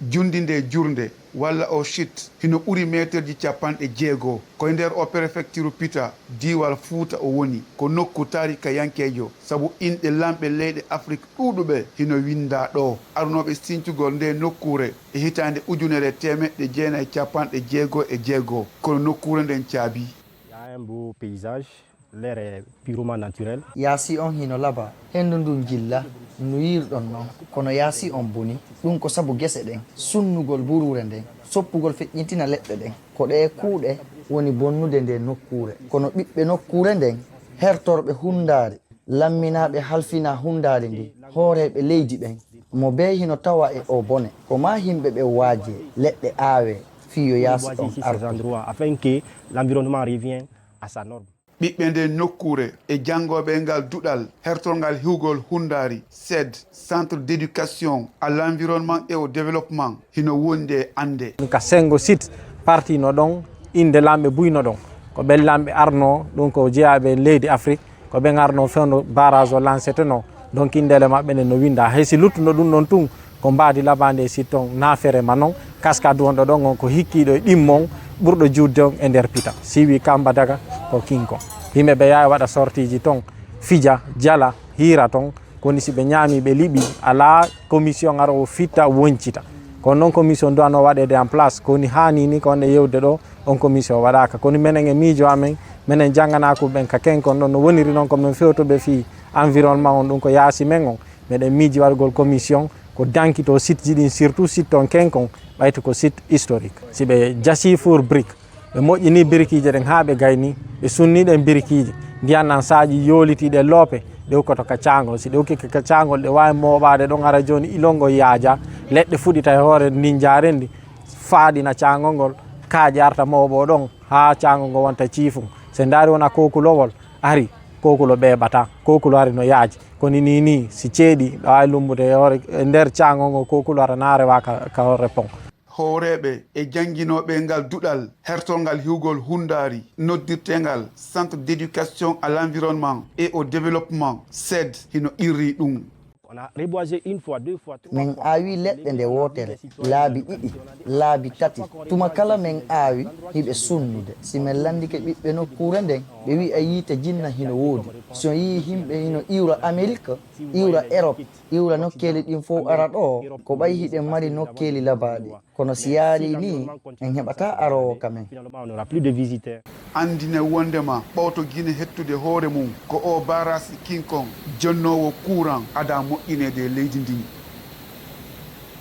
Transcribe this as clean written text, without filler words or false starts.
jundinde jurde walla o shit hino ɓuri meterji 60 koye nder o préfecture Pita diwal Fuuta o woni ko nokku tarika yankejo sabu inɗe lamɓe leyɗe Afrique ɗuɗuɓe hino winda ɗo arnoɓe sincugol nde nokkure e hitande 1996 kono nokkure nden caabi. Un beau paysage, l'air est purement naturel. Yaasi on hino laba hendu ndun jilla no yirɗon noon kono yaasi on boni ɗum ko sabu gese ɗen sunnugol burure nden soppugol feƴƴintina leɗɗe ɗen ko ɗe kuuɗe woni bonnude nde nokkure kono ɓiɓɓe nokkure nden hertorɓe hundaari lamminaɓe halfina hundaari ndi hooreɓe leydi ɓen mo be hino tawa e o bone ko ma himɓe ɓe waaje leɗɗe aawe fiyo yaasi on afin que l'environnement revienne à sa norme. ɓiɓɓe nde nokkure e janngoɓe ngal duɗal hertorgal hiwgol hundari SED centre d'éducation à l'environnement et au développement hino wonde ande ka sengo site parti no ɗon inde lamɓe buyno ɗon ko ɓen lamɓe arno ɗum ko jeeyaɓe leydi Afrique ko ɓen arno fewno barrage o lancete no donc indele maɓɓe ne no winda haysi luttuno ɗum ɗon tun ko mbadi labande e site on nafere ma noon cascade wonɗo ɗon on ko hikkiɗo e ɗimmon ɓurɗo judde on e nder Pita siwi Kamba Daga ko Kinko yimɓe ɓe yawi waɗa sortiji ton fija jala hira ton koni si ɓe ñaami ɓe liɓi ala commission ara o fitta woncita kono noon commission duwano waɗede en place koni hani ni ko wonde yewde ɗo on commission waɗaka kono minen e miijo amen minen jangganaku ɓen ka kenkon ɗon no woniri noon komin fewtoɓe fi environnement on ɗum ko yaasi men on meɗen miiji waɗgol commission ko dankito site ji ɗin surtout site on kenkon ɓayta ko site historique si ɓe jasi four brique ɓe moƴƴini birikiji ɗen ha ɓe gayni ɓe sunniɗen birikiji ndiyannan saji yolitiɗe loope ɗe hokkoto kaccagol si ɗe hokki kaccagol ɗe wawi moɓade ɗon ara joni ilongol yaaja leɗɗe fuɗita e hoore ndin jarendi faaɗina cagol ngol kaaƴe arta mawɓo ɗon ha cagol ngol wonta ciifum so daari wona kokulowol ari kokulo ɓeɓata kokulo ari no yaaji kono ni si ceeɗi ɗo wawi lumbude e hoore e nder cagol ngol kokulo ara na rewa ka horre pon hooreɓe e janguinoɓe ngal duɗal hertorgal hiwgol hundari noddirtengal centre d'éducation à l'environnement et au développement SED hino irri ɗum. On a reboisé une fois, deux fois, trois men fois. aawi leɗɗe nde wotere laabi ɗiɗi laabi tati tuma kala men aawi hiɓe sunnude si men landike ɓiɓɓe nokkure nden ɓe wi a yiite jinna hino woodi so yii himɓe hino iwra Amérique iwra Europe iwra nokkeli ɗin fof ara ɗo ko ɓay hiɗen mari nokkeli labaɗi kono si yaari ni en heɓata arowo kamen. Finalement, on n'aura plus de visiteurs. andine wondema ɓawto guine hettude hoore mum ko o barasi King Kong jonnowo courant ada moƴƴinede leydi ndi.